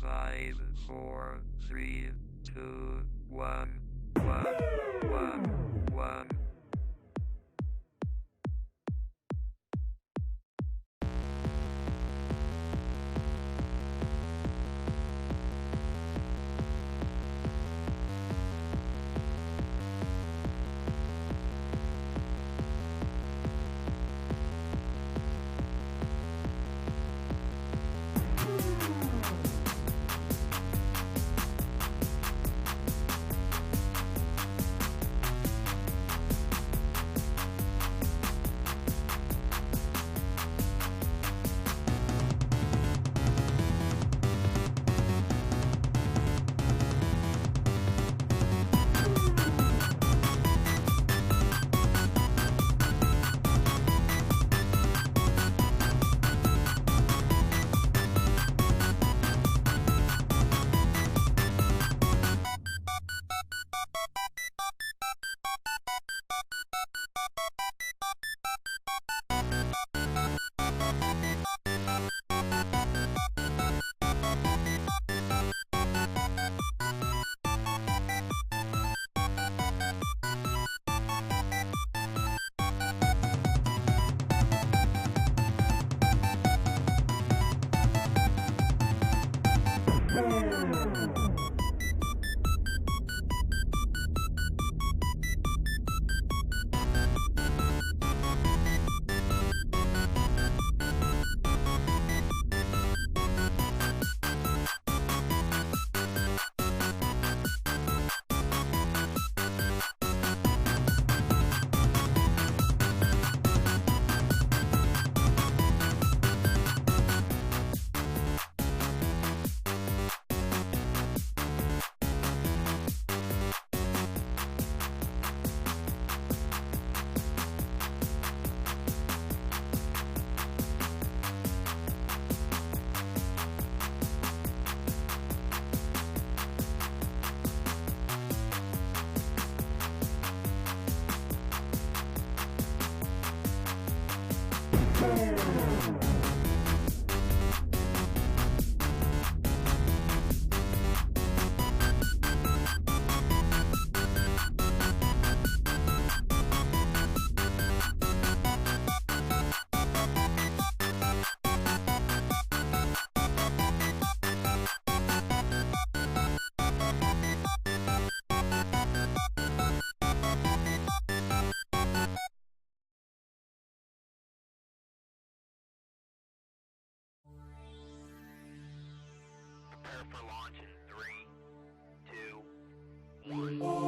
5, 4, 3, 2, 1, 1, 1, 1. Prepare for launch in 3, 2, 1.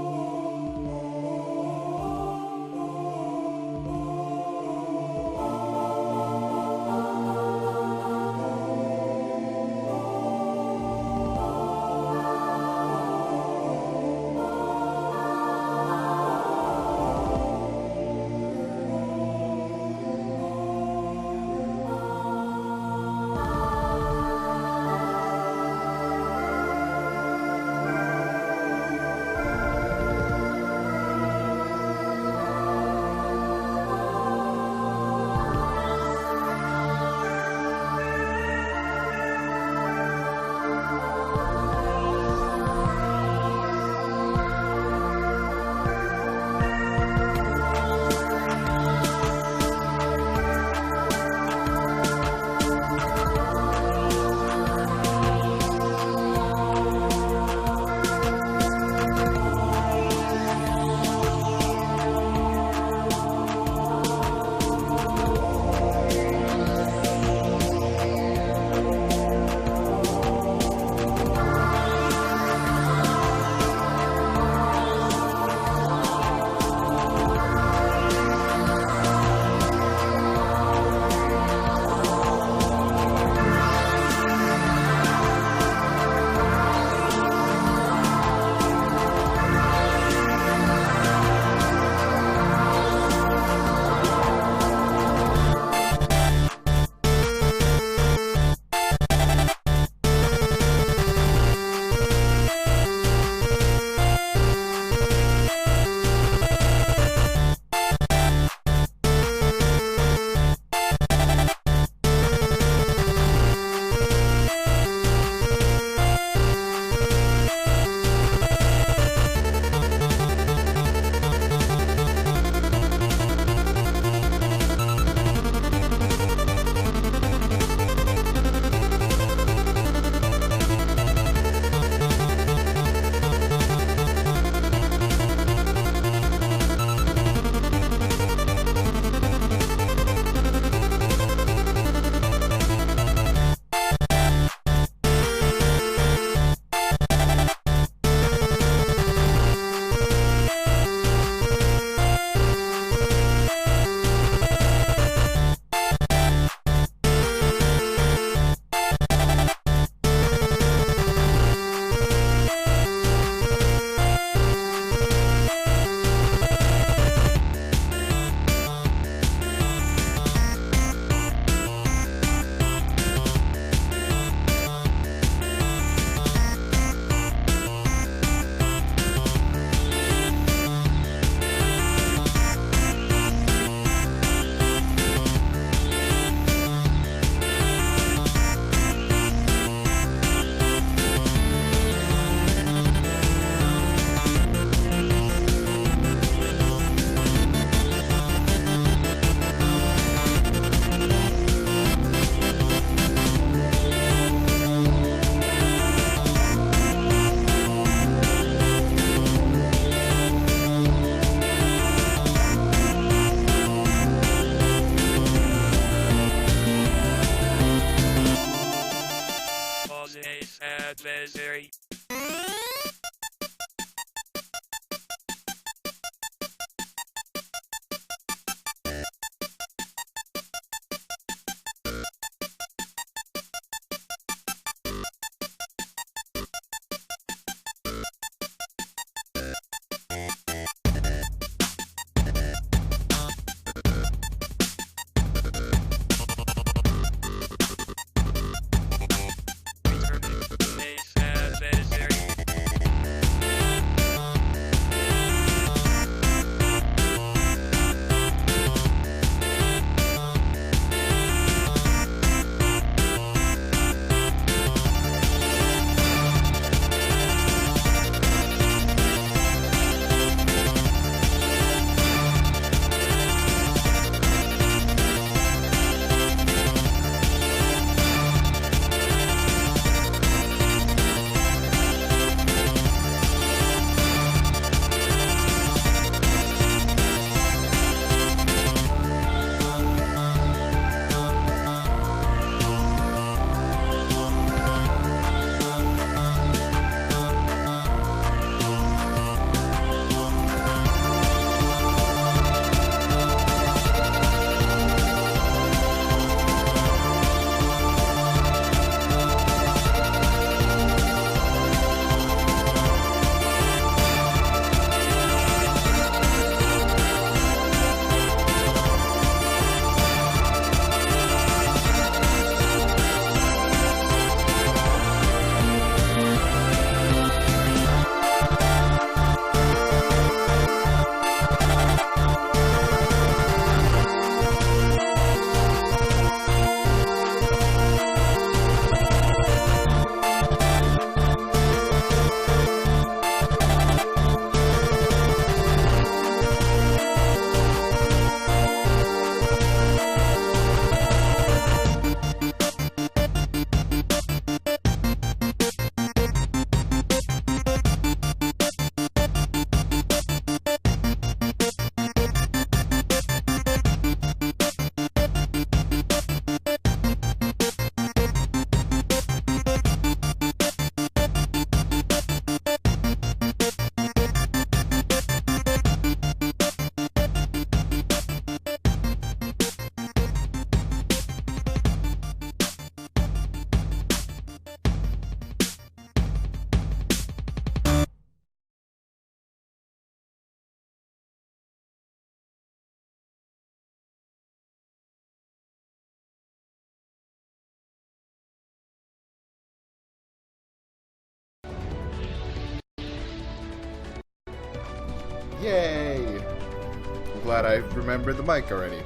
Yay! I'm glad I remembered the mic already.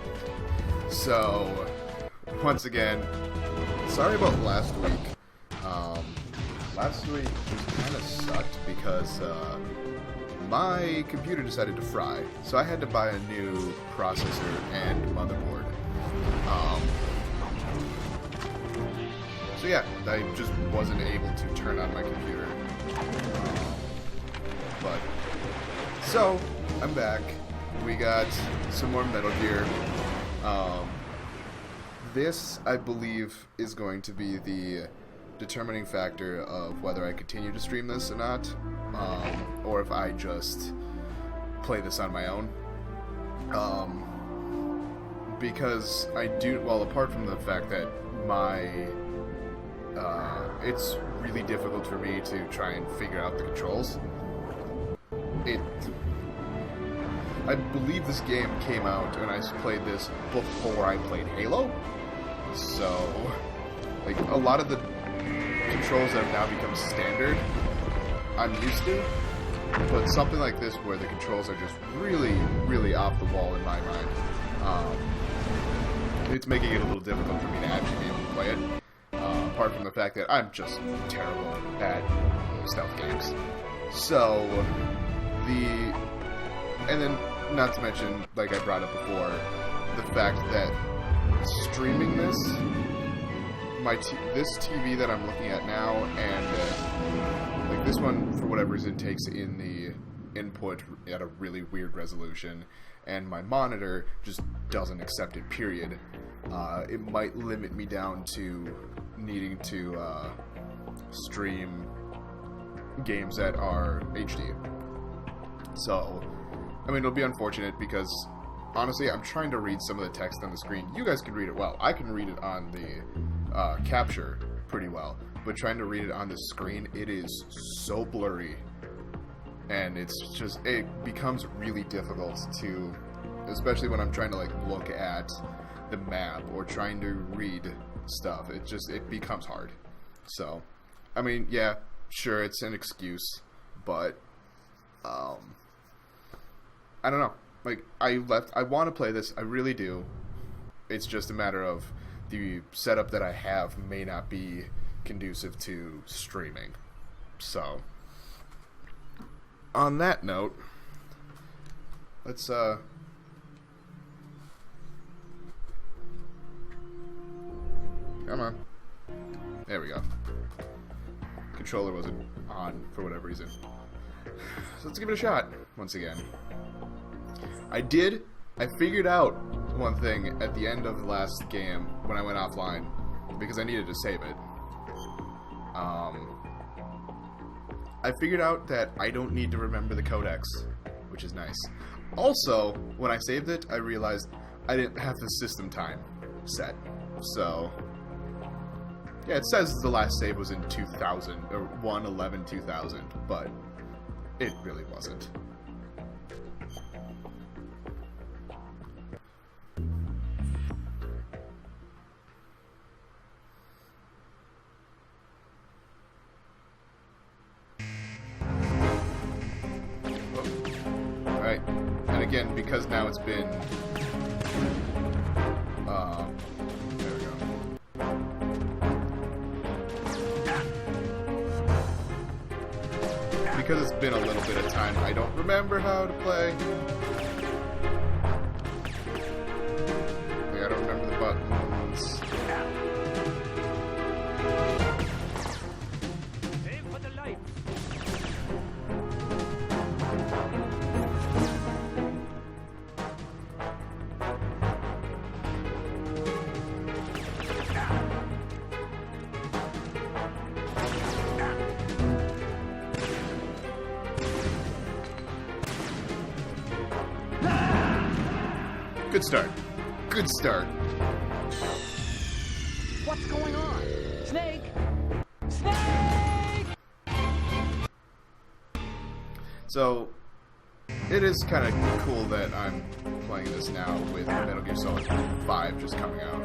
So, once again, sorry about last week. Last week just kind of sucked because my computer decided to fry, so I had to buy a new processor and motherboard. So yeah, I just wasn't able to turn on my computer. But so I'm back. We got some more Metal Gear. This, I believe, is going to be the determining factor of whether I continue to stream this or not, or if I just play this on my own. Because I do, well, apart from the fact that it's really difficult for me to try and figure out the controls. I believe this game came out and I played this before I played Halo. So, like, a lot of the controls that have now become standard, I'm used to. But something like this where the controls are just really, really off the wall in my mind, it's making it a little difficult for me to actually be able to play it. Apart from the fact that I'm just terrible at stealth games. So, and then, not to mention, like I brought up before, the fact that streaming this, this TV that I'm looking at now, and like this one, for whatever reason, takes in the input at a really weird resolution, and my monitor just doesn't accept it, period. It might limit me down to needing to stream games that are HD. So, I mean, it'll be unfortunate because, honestly, I'm trying to read some of the text on the screen. You guys can read it well. I can read it on the capture pretty well. But trying to read it on the screen, it is so blurry. And it's just, it becomes really difficult to, especially when I'm trying to, like, look at the map or trying to read stuff. It becomes hard. So, I mean, yeah, sure, it's an excuse, but, I don't know. Like, I want to play this, I really do. It's just a matter of the setup that I have may not be conducive to streaming. So, on that note, let's, come on. There we go. Controller wasn't on for whatever reason. So let's give it a shot once again. I figured out one thing at the end of the last game when I went offline because I needed to save it. I figured out that I don't need to remember the codecs, which is nice. Also, when I saved it, I realized I didn't have the system time set. So, yeah, it says the last save was in 2000, or 1/11/2000, but it really wasn't. Alright, and again, because now it's been, there we go. Because it's been a little bit of time, I don't remember how to play. Like, I don't remember the buttons. Aim for the light. Good start. Good start. What's going on? Snake! Snake! So, it is kind of cool that I'm playing this now with Metal Gear Solid 5 just coming out.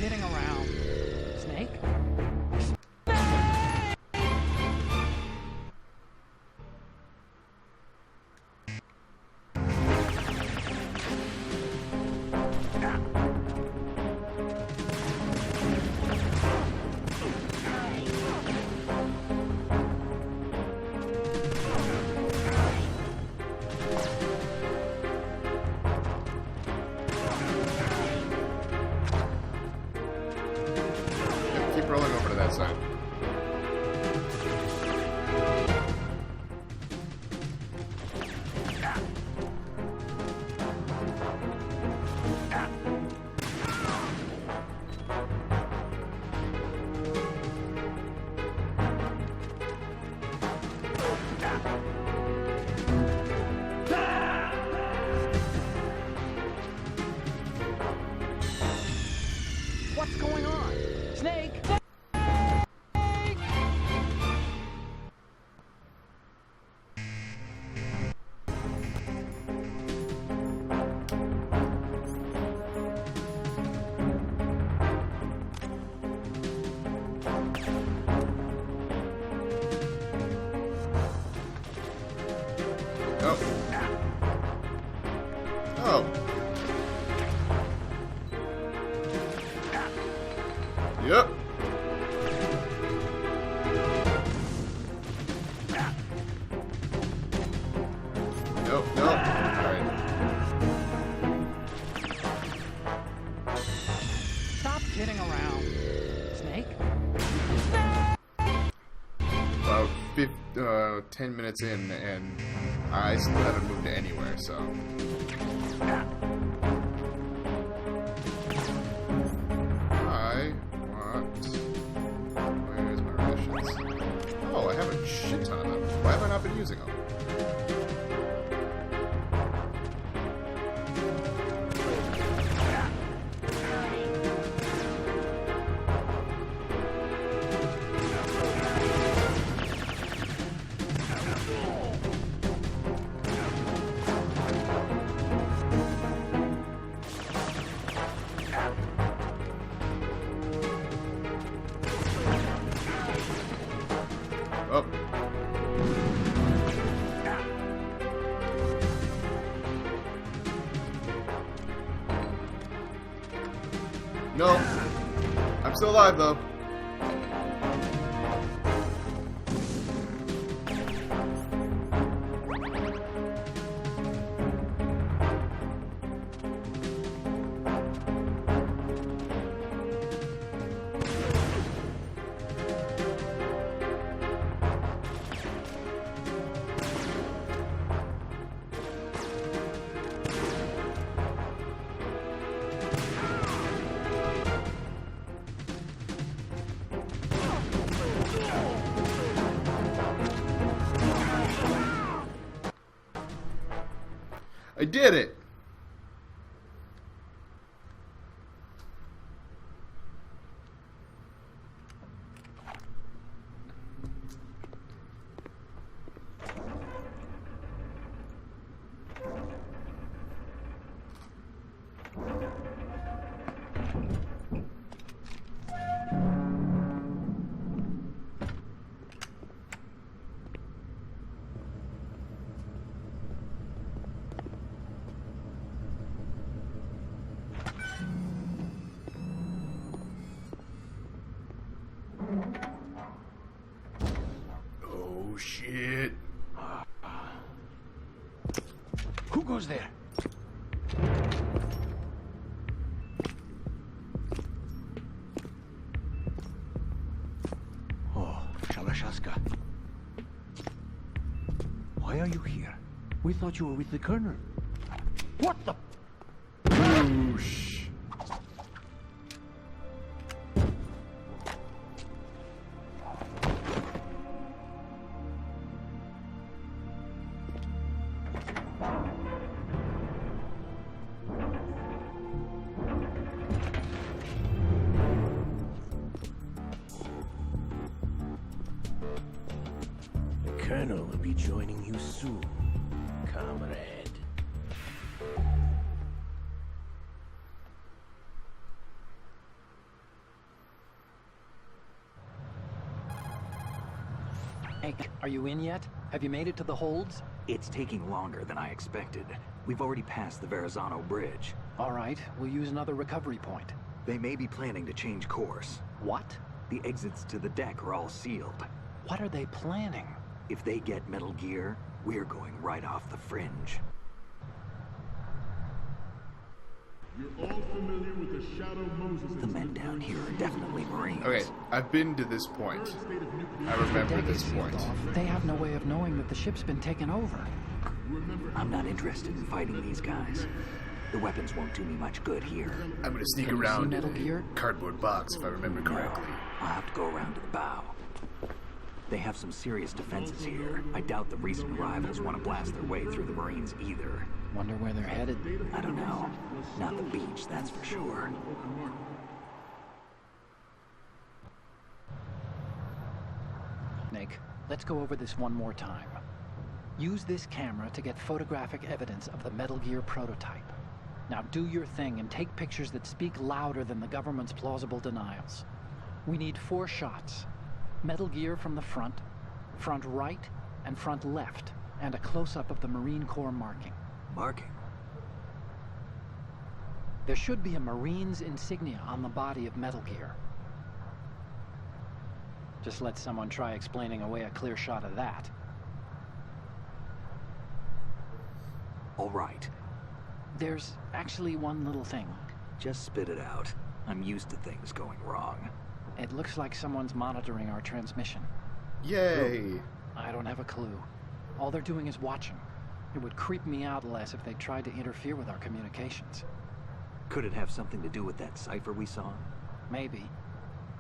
kidding around. Snake? Keep rolling over to that side. What's going on? Snake! Oh. Oh. Yep. Nope, nope. Alright. Stop kidding around. Snake? About 10 minutes in, and I still haven't moved anywhere, so. I want. Where's my rations? Oh, I have a shit ton of them. Why have I not been using them? Oh. No. I'm still alive, though. I did it! Oh shit. Who goes there? Oh, Shalashaska. Why are you here? We thought you were with the Colonel. What the? Whoosh. The Colonel will be joining you soon, comrade. Hank, are you in yet? Have you made it to the holds? It's taking longer than I expected. We've already passed the Verrazano Bridge. All right, we'll use another recovery point. They may be planning to change course. What? The exits to the deck are all sealed. What are they planning? If they get Metal Gear, we're going right off the fringe. You're all familiar with the Shadow Moses The men down here are definitely Marines. Okay, I've been to this point. I remember this point. They have no way of knowing that the ship's been taken over. I'm not interested in fighting these guys. The weapons won't do me much good here. I'm gonna sneak Can you see around Metal in Gear? a cardboard box if I remember correctly. I'll have to go around to the bow. They have some serious defenses here. I doubt the recent arrivals want to blast their way through the Marines either. Wonder where they're headed. I don't know. Not the beach, that's for sure. Nick, let's go over this one more time. Use this camera to get photographic evidence of the Metal Gear prototype. Now do your thing and take pictures that speak louder than the government's plausible denials. We need 4 shots. Metal Gear from the front right, and front left, and a close-up of the Marine Corps marking. Marking? There should be a Marine's insignia on the body of Metal Gear. Just let someone try explaining away a clear shot of that. All right. There's actually one little thing. Just spit it out. I'm used to things going wrong. It looks like someone's monitoring our transmission. Yay! I don't have a clue. All they're doing is watching. It would creep me out less if they tried to interfere with our communications. Could it have something to do with that cipher we saw? Maybe.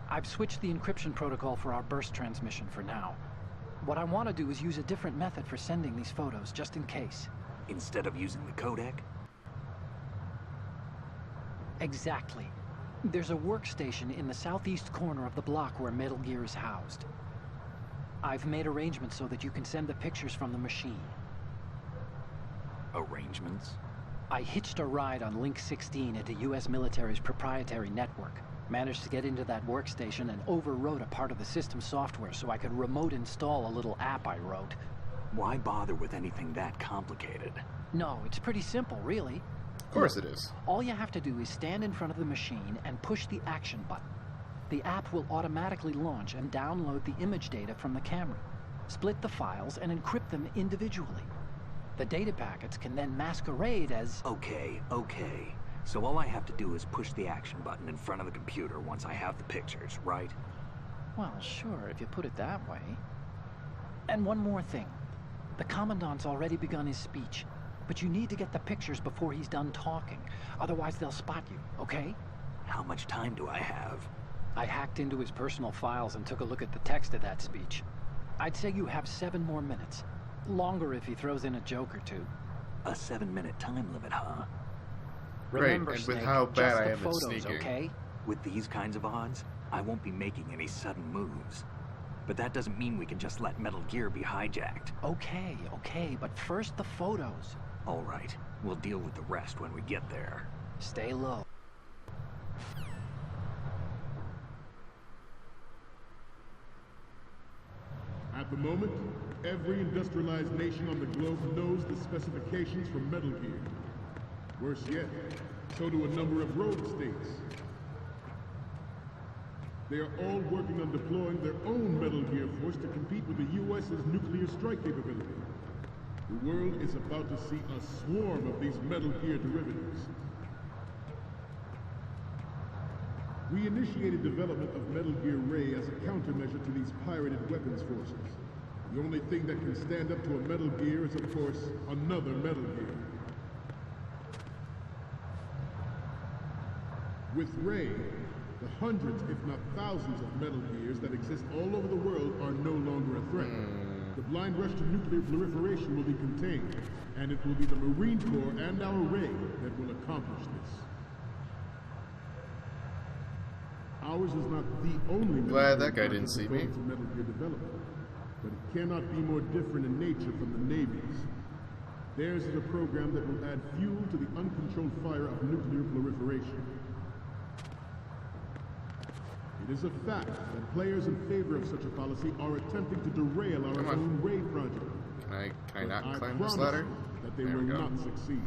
I've switched the encryption protocol for our burst transmission for now. What I want to do is use a different method for sending these photos, just in case. Instead of using the codec? Exactly. There's a workstation in the southeast corner of the block where Metal Gear is housed. I've made arrangements so that you can send the pictures from the machine. Arrangements? I hitched a ride on Link 16 into U.S. military's proprietary network. Managed to get into that workstation and overwrote a part of the system software so I could remote install a little app I wrote. Why bother with anything that complicated? No, it's pretty simple, really. Of course it is. All you have to do is stand in front of the machine and push the action button. The app will automatically launch and download the image data from the camera, split the files, and encrypt them individually. The data packets can then masquerade as... Okay. So all I have to do is push the action button in front of the computer once I have the pictures, right? Well, sure, if you put it that way. And one more thing. The Commandant's already begun his speech, but you need to get the pictures before he's done talking. Otherwise, they'll spot you, okay? How much time do I have? I hacked into his personal files and took a look at the text of that speech. I'd say you have 7 more minutes. Longer if he throws in a joke or two. A 7-minute time limit, huh? Remember, and with Snake, how bad just I the am at photos, sneaking. okay? With these kinds of odds, I won't be making any sudden moves. But that doesn't mean we can just let Metal Gear be hijacked. Okay, but first the photos. All right, we'll deal with the rest when we get there. Stay low. At the moment, every industrialized nation on the globe knows the specifications for Metal Gear. Worse yet, so do a number of rogue states. They are all working on deploying their own Metal Gear force to compete with the U.S.'s nuclear strike capability. The world is about to see a swarm of these Metal Gear derivatives. We initiated development of Metal Gear Ray as a countermeasure to these pirated weapons forces. The only thing that can stand up to a Metal Gear is, of course, another Metal Gear. With Ray, the hundreds, if not thousands, of Metal Gears that exist all over the world are no longer a threat. The blind rush to nuclear proliferation will be contained, and it will be the Marine Corps and our Ray that will accomplish this. Ours is not the only Glad that guy didn't see me. for Metal Gear development, but it cannot be more different in nature from the Navy's. Theirs is a program that will add fuel to the uncontrolled fire of nuclear proliferation. It It is a fact that players in favor of such a policy are attempting to derail our own Ray project. Can I not But climb I this promise ladder? you that they There will we go. not succeed.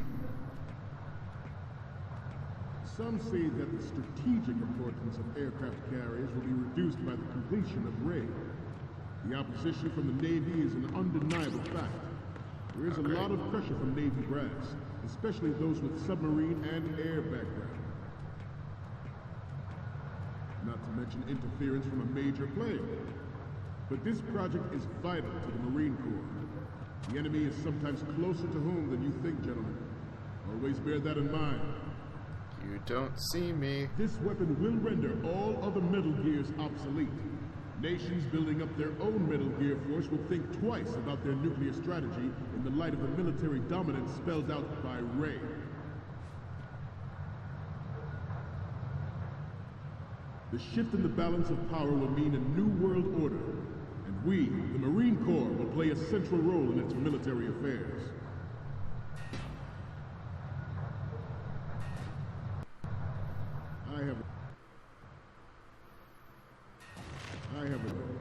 Some say that the strategic importance of aircraft carriers will be reduced by the completion of Ray. The opposition from the Navy is an undeniable fact. There is a lot of pressure from Navy brass, especially those with submarine and air background. Not to mention interference from a major player. But this project is vital to the Marine Corps. The enemy is sometimes closer to home than you think, gentlemen. Always bear that in mind. You don't see me. This weapon will render all other Metal Gears obsolete. Nations building up their own Metal Gear force will think twice about their nuclear strategy in the light of the military dominance spelled out by Ray. The shift in the balance of power will mean a new world order, and we, the Marine Corps, will play a central role in its military affairs. I have a daughter.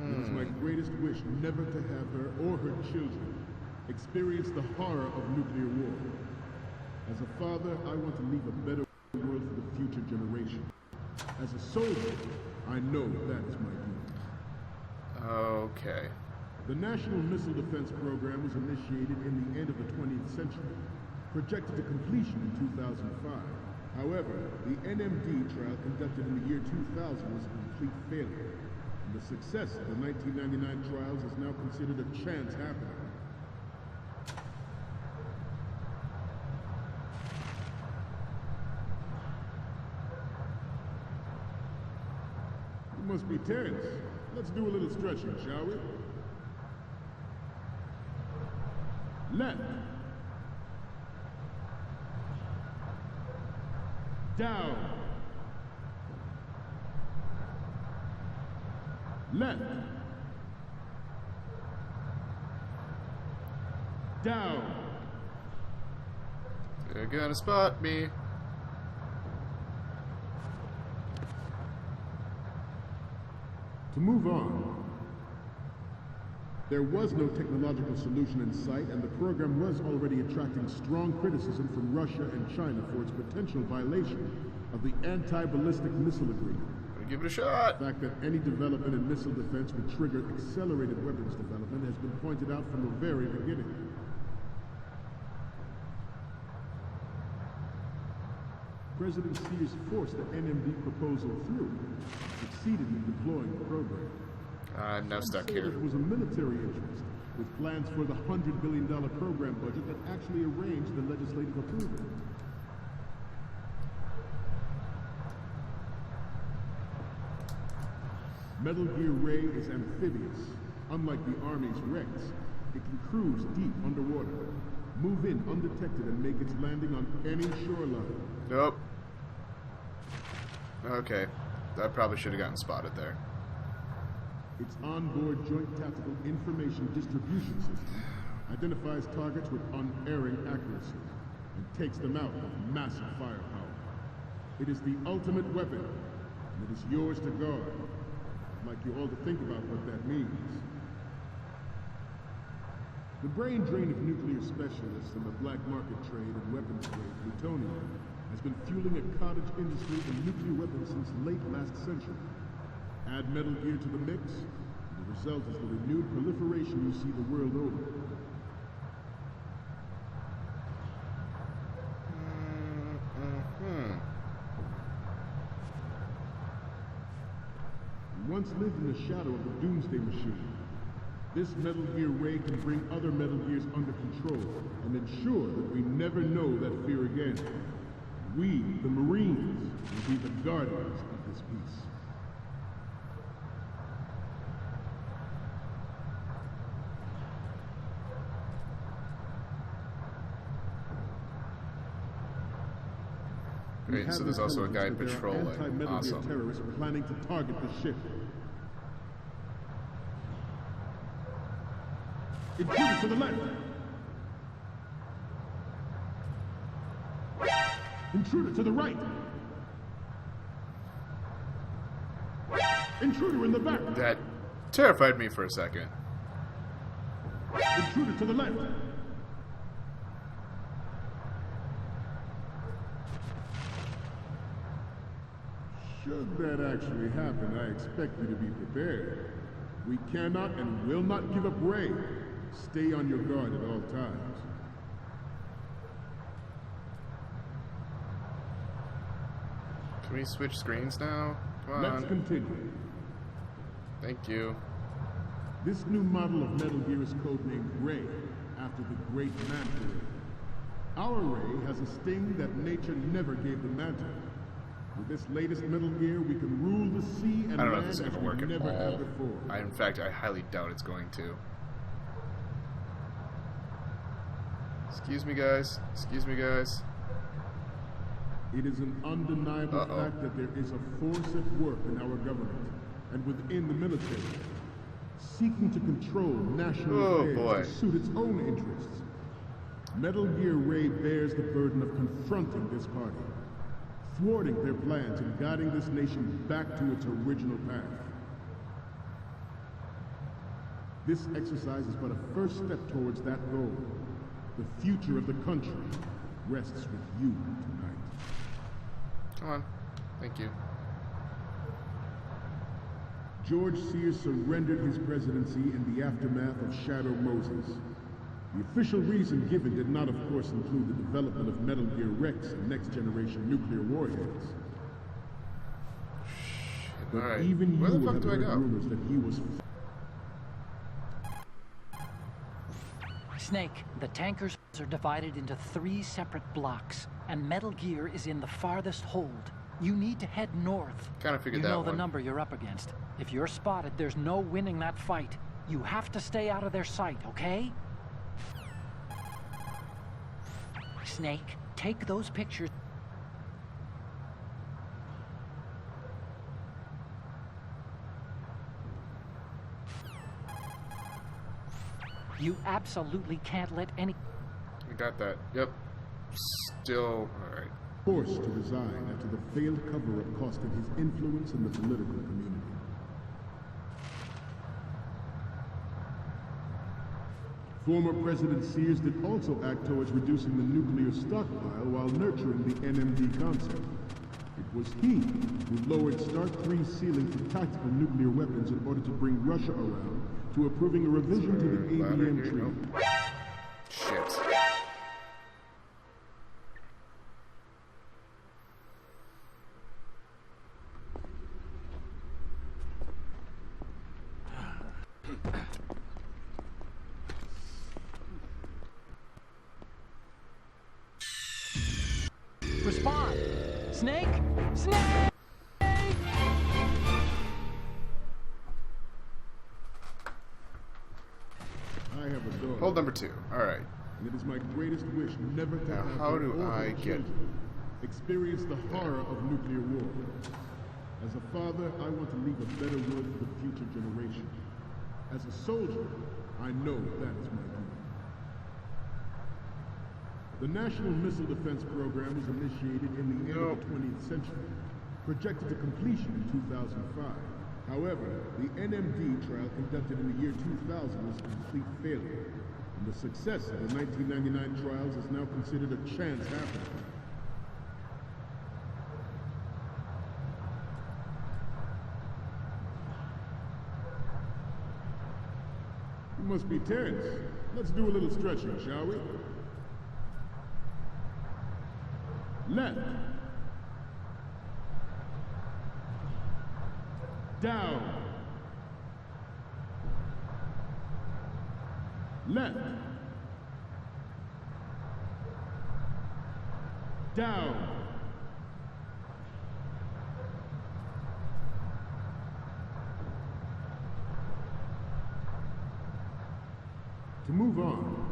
It is my greatest wish never to have her or her children experience the horror of nuclear war. As a father, I want to leave a better world for the future generation. As a soldier, I know that is my duty. Okay. The National Missile Defense Program was initiated in the end of the 20th century, projected to completion in 2005. However, the NMD trial conducted in the year 2000 was a complete failure, and the success of the 1999 trials is now considered a chance happening. You must be tense. Let's do a little stretching, shall we? Left. Down. Left. Down. They're gonna spot me. To move on, there was no technological solution in sight, and the program was already attracting strong criticism from Russia and China for its potential violation of the anti-ballistic missile agreement. Gonna give it a shot. The fact that any development in missile defense would trigger accelerated weapons development has been pointed out from the very beginning. President Sears forced the NMD proposal through, succeeded in deploying the program. I'm now stuck Some say here. It was a military interest, with plans for the $100 billion program budget that actually arranged the legislative approval. Metal Gear Ray is amphibious. Unlike the Army's Rex, it can cruise deep underwater, move in undetected, and make its landing on any shoreline. Nope. Okay. I probably should have gotten spotted there. Its onboard Joint Tactical Information Distribution System identifies targets with unerring accuracy and takes them out with massive firepower. It is the ultimate weapon, and it is yours to guard. I'd like you all to think about what that means. The brain drain of nuclear specialists and the black market trade in weapons grade plutonium has been fueling a cottage industry in nuclear weapons since late last century. Add Metal Gear to the mix, and the result is the renewed proliferation you see the world over. We once lived in the shadow of the Doomsday Machine. This Metal Gear Ray can bring other Metal Gears under control and ensure that we never know that fear again. We, the Marines, will be the guardians of this peace. Great, so there's also a guy Intelligence that there are patrolling. anti-Metal Gear Awesome. terrorists planning to target the ship. Intruder to the left! Intruder to the right! Intruder in the back! That terrified me for a second. Intruder to the left! Should that actually happen, I expect you to be prepared. We cannot and will not give up Ray. Stay on your guard at all times. Can we switch screens now? Come on. Let's continue. Thank you. This new model of Metal Gear is codenamed Ray, after the great Manta Ray. Our Ray has a sting that nature never gave the Manta. With this latest Metal Gear, we can rule the sea and I don't know land if this is as going to we work at never all. have before. In fact, I highly doubt it's going to. Excuse me, guys. Excuse me, guys. It is an undeniable fact that there is a force at work in our government and within the military, seeking to control national affairs to suit its own interests. Metal Gear Ray bears the burden of confronting this party, thwarting their plans and guiding this nation back to its original path. This exercise is but a first step towards that goal. The future of the country rests with you tonight. Come on. Thank you. George Sears surrendered his presidency in the aftermath of Shadow Moses. The official reason given did not, of course, include the development of Metal Gear Rex and next-generation nuclear warheads. But Alright. even Where the you fuck have do I heard go? rumors that he was... Snake, the tankers are divided into 3 separate blocks, and Metal Gear is in the farthest hold. You need to head north. Kind of figured that You know the one. number you're up against. If you're spotted, there's no winning that fight. You have to stay out of their sight, okay? Snake, take those pictures. You absolutely can't let any... We got that. Yep. Still... Alright. forced to resign after the failed cover-up costed his influence in the political community. Former President Sears did also act towards reducing the nuclear stockpile while nurturing the NMD concept. It was he who lowered Start 3's ceiling for tactical nuclear weapons in order to bring Russia around to approving a revision to the ABM treaty. Shit. Respond! Snake! Snake! I have a daughter. Hold number 2. Alright. And it is my greatest wish never to Now, have how her do or her I get- children experience the horror of nuclear war. As a father, I want to leave a better world for the future generation. As a soldier, I know that is my duty. The National Missile Defense Program was initiated in the end of the 20th century, projected to completion in 2005. However, the NMD trial conducted in the year 2000 was a complete failure, and the success of the 1999 trials is now considered a chance happening. You must be tense. Let's do a little stretching, shall we? Left. Down. Left. Down. To move on,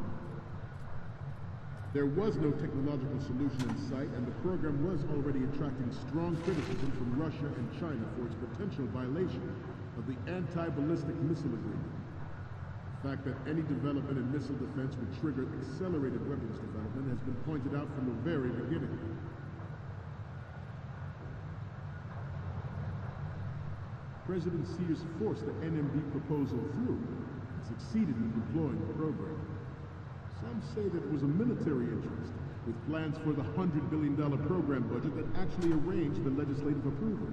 there was no technological solution in sight, and the program was already attracting strong criticism from Russia and China for its potential violation of the anti-ballistic missile agreement. The fact that any development in missile defense would trigger accelerated weapons development has been pointed out from the very beginning. President Sears forced the NMD proposal through and succeeded in deploying the program. Some say that it was a military interest, with plans for the $100 billion program budget that actually arranged the legislative approval.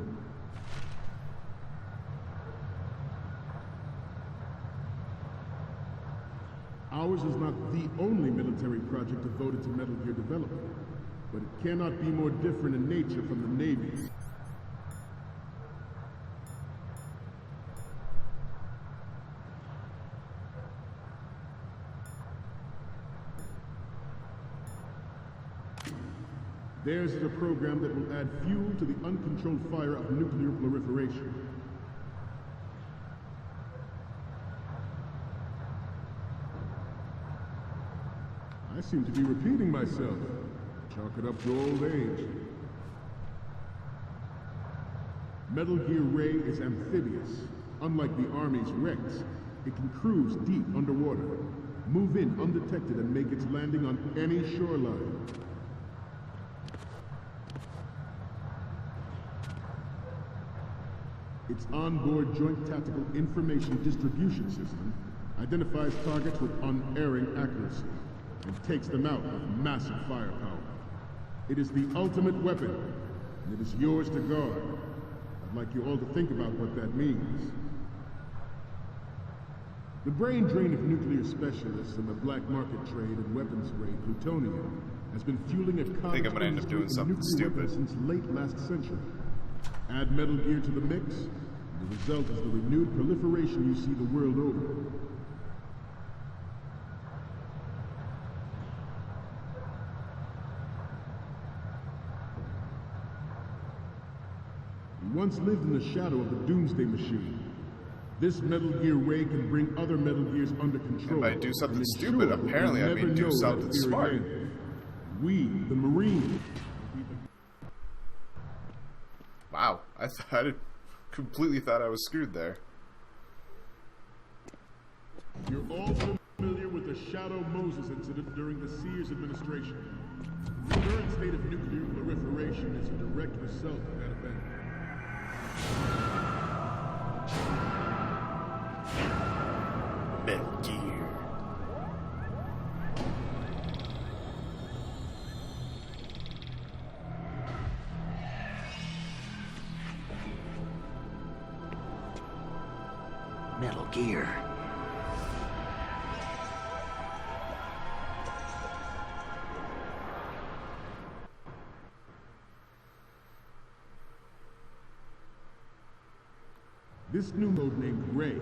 Ours is not the only military project devoted to Metal Gear development, but it cannot be more different in nature from the Navy's. Theirs is a program that will add fuel to the uncontrolled fire of nuclear proliferation. I seem to be repeating myself. Chalk it up to old age. Metal Gear Ray is amphibious. Unlike the Army's Rex, it can cruise deep underwater, move in undetected, and make its landing on any shoreline. Its onboard Joint Tactical Information Distribution System identifies targets with unerring accuracy and takes them out with massive firepower. It is the ultimate weapon, and it is yours to guard. I'd like you all to think about what that means. The brain drain of nuclear specialists and the black market trade in weapons grade plutonium has been fueling a I think I'm gonna end up doing something stupid since late last century. Add Metal Gear to the mix, and the result is the renewed proliferation you see the world over. We once lived in the shadow of the Doomsday Machine. This Metal Gear Ray can bring other Metal Gears under control. And by do something stupid, apparently I mean do something smart. Again. We, the Marines. Wow, I completely thought I was screwed there. You're all familiar with the Shadow Moses incident during the Sears administration. The current state of nuclear proliferation is a direct result of that event. Metal Gear. Metal Gear. This new mode named Ray,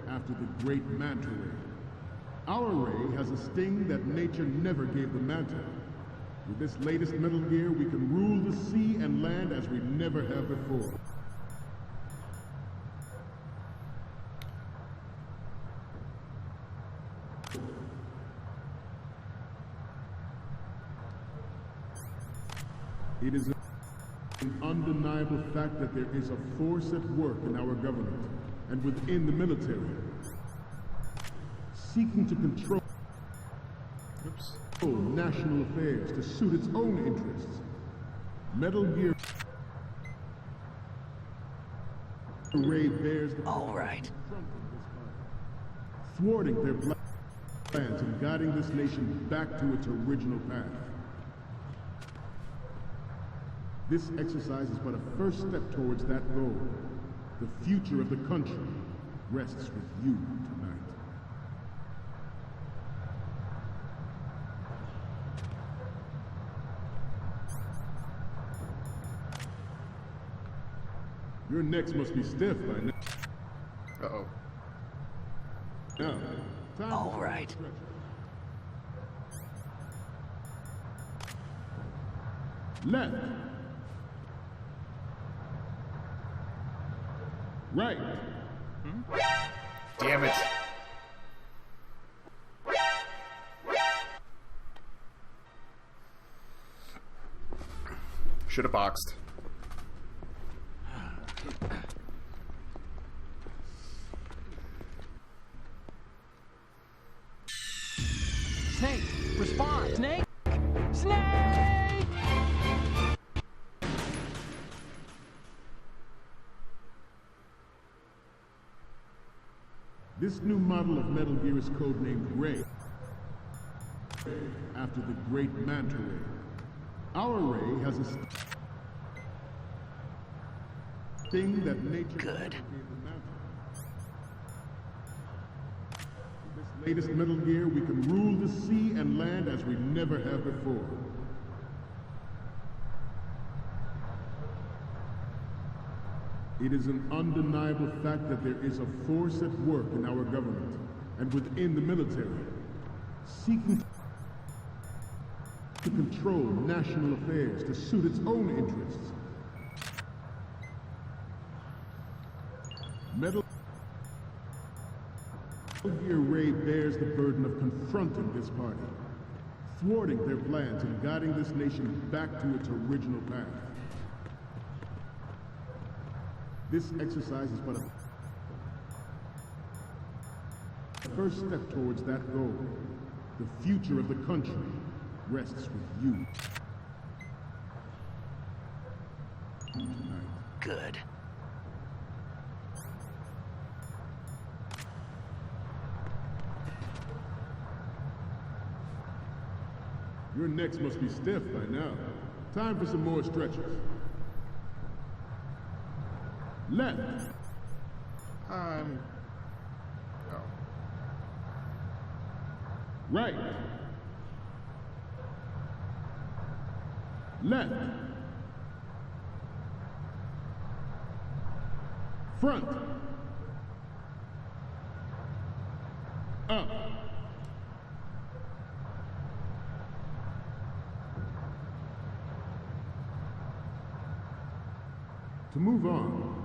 after the great Manta Ray. Our Ray has a sting that nature never gave the Manta. With this latest Metal Gear, we can rule the sea and land as we never have before. It is an undeniable fact that there is a force at work in our government and within the military, seeking to control national affairs to suit its own interests. Metal Gear Ray bears the All right. thwarting their plans and guiding this nation back to its original path. This exercise is but a first step towards that goal. The future of the country rests with you tonight. Your necks must be stiff by now. Uh-oh. Now, time All for right. stretch. Left. Right. Damn it. Should have boxed. Snake, respond! Snake! Snake! This new model of Metal Gear is codenamed Ray, after the great manta ray. Our ray has a thing that nature Good. gave the manta. With this latest Metal Gear, we can rule the sea and land as we never have before. It is an undeniable fact that there is a force at work in our government and within the military, seeking to control national affairs to suit its own interests. Metal Gear Ray bears the burden of confronting this party, thwarting their plans and guiding this nation back to its original path. This exercise is but a first step towards that goal. The future of the country rests with you. Tonight. Good. Your necks must be stiff by now. Time for some more stretches. Left. No. Right. Left. Front. Up. To move on,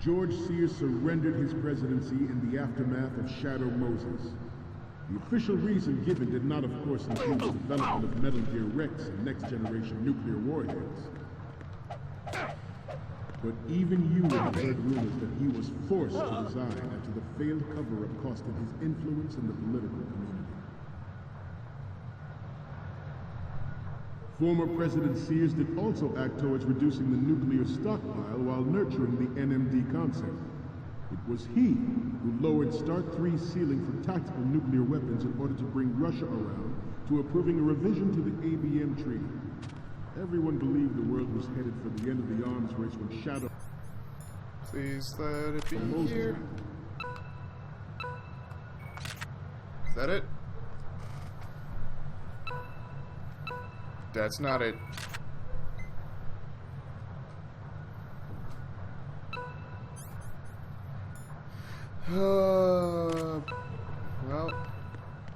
George Sears surrendered his presidency in the aftermath of Shadow Moses. The official reason given did not, of course, include the development of Metal Gear Rex and next-generation nuclear warheads. But even you have heard rumors that he was forced to resign after the failed cover-up cost him his influence in the political community. Former President Sears did also act towards reducing the nuclear stockpile while nurturing the NMD concept. It was he who lowered Start 3's ceiling for tactical nuclear weapons in order to bring Russia around to approving a revision to the ABM treaty. Everyone believed the world was headed for the end of the arms race when Shadow... Please let it be Moses. here. Is that it? That's not it. Well,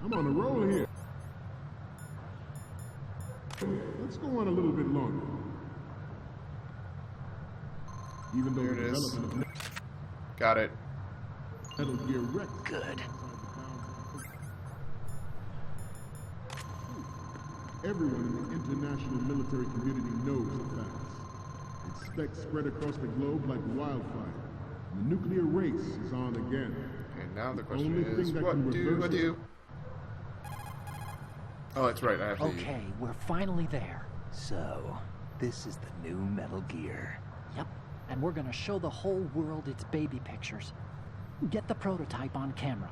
I'm on a roll here. Let's go on a little bit longer. Even though There the it is. development Got it. of Metal Gear Rex... Good. Everyone in the international military community knows the facts. Its specs spread across the globe like wildfire. The nuclear race is on again. Okay, now the only question thing is, that what can do I reverse do? Oh, that's right, I have to... Okay, we're finally there. So, this is the new Metal Gear. Yep, and we're gonna show the whole world its baby pictures. Get the prototype on camera.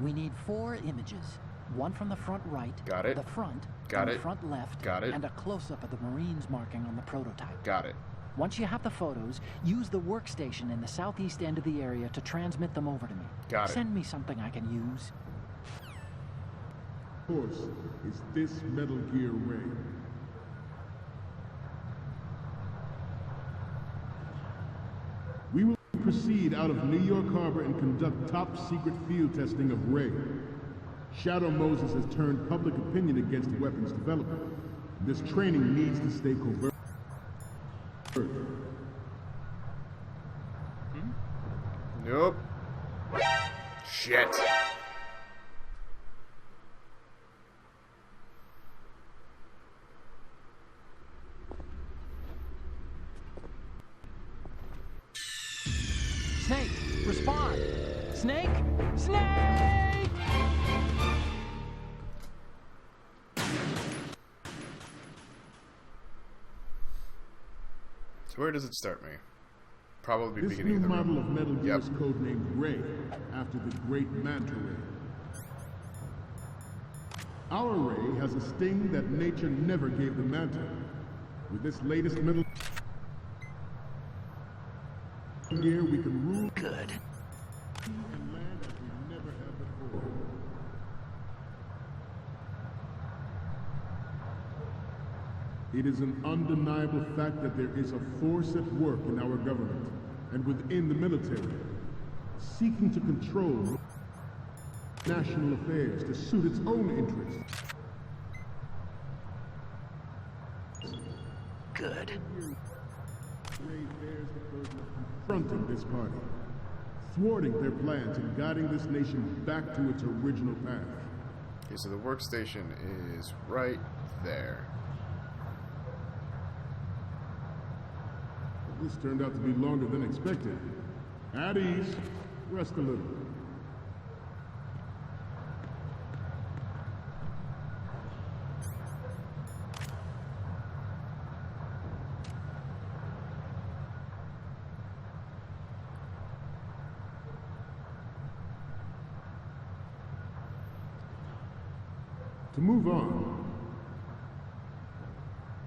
We need 4 images. One from the front right, Got it. the front, Got and it. the front left, Got it. and a close-up of the Marines marking on the prototype. Got it. Once you have the photos, use the workstation in the southeast end of the area to transmit them over to me. Got it. Send me something I can use. course, is this Metal Gear Ray. We will proceed out of New York Harbor and conduct top-secret field testing of Ray. Shadow Moses has turned public opinion against weapons development. This training needs to stay covert. Nope. Shit. Snake, respond! Snake! Snake! So where does it start me? Probably This beginning new of the model room. of Metal Gear Yep. is codenamed Ray, after the great Manta Ray. Our Ray has a sting that nature never gave the Manta. With this latest Metal Gear, we can rule Good. and land as we never have before. It is an undeniable fact that there is a force at work in our government and within the military, seeking to control national affairs to suit its own interests. Good. Ray bears the burden of confronting this party, thwarting their plans and guiding this nation back to its original path. Okay, so the workstation is right there. This turned out to be longer than expected. At ease. Rest a little. To move on,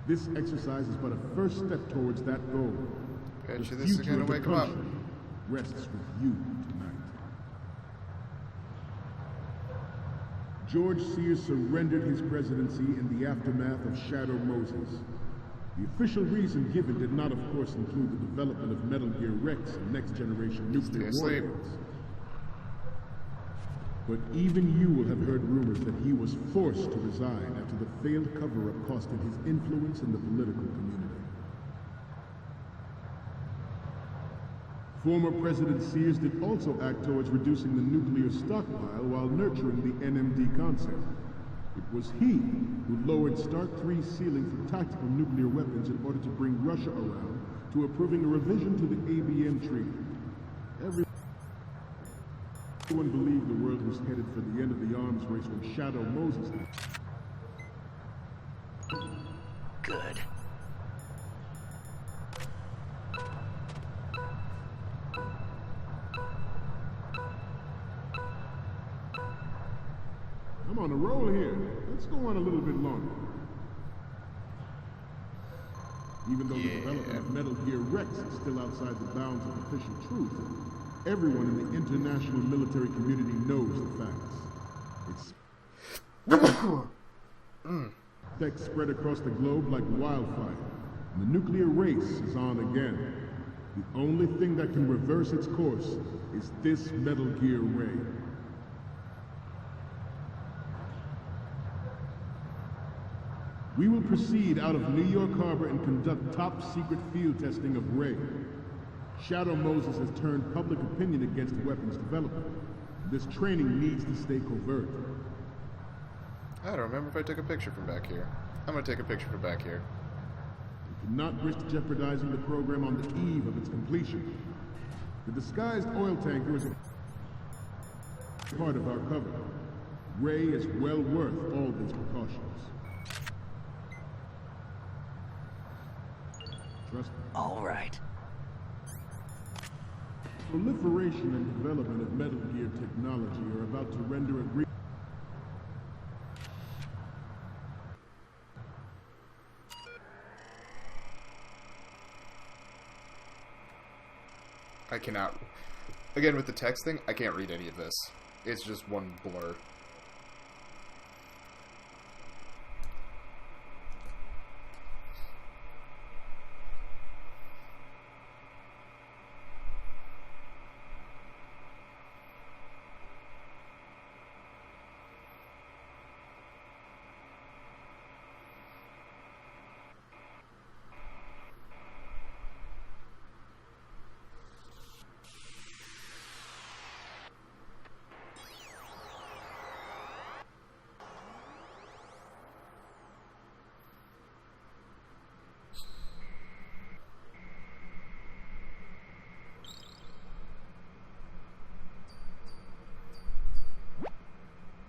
this exercise is but a first step towards that goal. Bet you The this is future gonna of the wake him up. country rests with you tonight. George Sears surrendered his presidency in the aftermath of Shadow Moses. The official reason given did not, of course, include the development of Metal Gear Rex and next-generation nuclear asleep. warheads. But even you will have heard rumors that he was forced to resign after the failed cover-up cost him his influence in the political community. Former President Sears did also act towards reducing the nuclear stockpile while nurturing the NMD concept. It was he who lowered Stark 3's ceiling for tactical nuclear weapons in order to bring Russia around to approving a revision to the ABM treaty. Everyone believed the world was headed for the end of the arms race when Shadow Moses died. Good. I'm on a roll here. Let's go on a little bit longer. Even though the development of Metal Gear Rex is still outside the bounds of official truth, everyone in the international military community knows the facts. Its effects spread across the globe like wildfire, and the nuclear race is on again. The only thing that can reverse its course is this Metal Gear Ray. We will proceed out of New York Harbor and conduct top-secret field testing of Ray. Shadow Moses has turned public opinion against weapons development. This training needs to stay covert. I don't remember if I took a picture from back here. I'm gonna take a picture from back here. We cannot risk jeopardizing the program on the eve of its completion. The disguised oil tanker is a part of our cover. Ray is well worth all these precautions. Trust me. All right. Proliferation and development of Metal Gear technology are about to render a great... I cannot. Again, with the text thing, I can't read any of this. It's just one blur.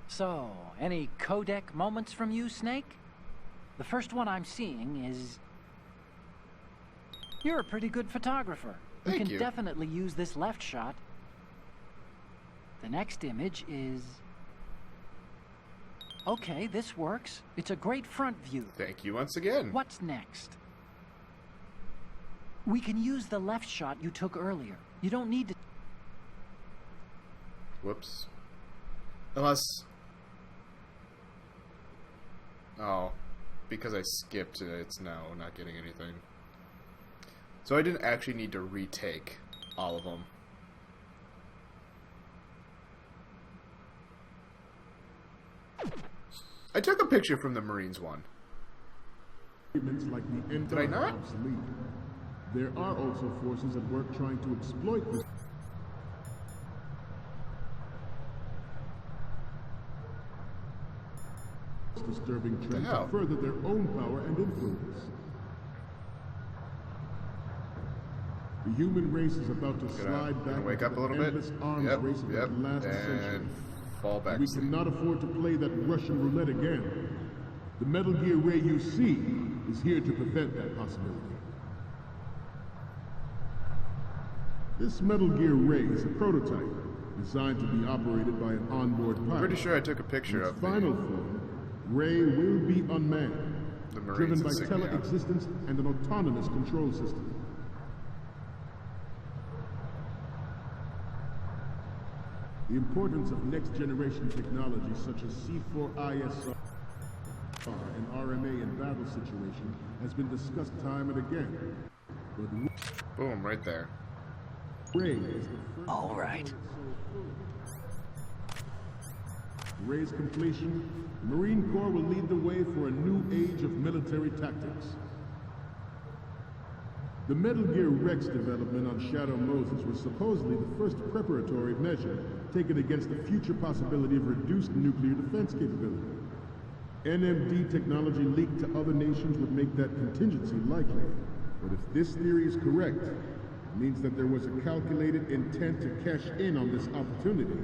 So, any codec moments from you, Snake? The first one I'm seeing is... You're a pretty good photographer. Thank can you. definitely use this left shot. The next image is... Okay, this works. It's a great front view. Thank you once again. What's next? We can use the left shot you took earlier. You don't need to... Whoops. Unless... Oh. Because I skipped it, it's now not getting anything. So I didn't actually need to retake all of them. I took a picture from the Marines one. Like the end Did I not? obsolete. There are also forces at work trying to exploit this disturbing trend to hell? further their own power and influence. The human race is about to slide back wake up into a little the bit. endless arms Yep, race of yep, that last century. and fall back. We cannot afford to play that Russian roulette again. The Metal Gear Ray you see is here to prevent that possibility. This Metal Gear Ray is a prototype designed to be operated by an onboard pilot. Pretty sure I took a In picture its of final form, Ray will be unmanned, the Marines driven by insignia. tele-existence and an autonomous control system. The importance of next-generation technology such as C4ISR and RMA in battle situation has been discussed time and again. But Boom, right there. Ray is the first... All right. Ray's completion, the Marine Corps will lead the way for a new age of military tactics. The Metal Gear Rex development on Shadow Moses was supposedly the first preparatory measure taken against the future possibility of reduced nuclear defense capability. NMD technology leaked to other nations would make that contingency likely. But if this theory is correct, it means that there was a calculated intent to cash in on this opportunity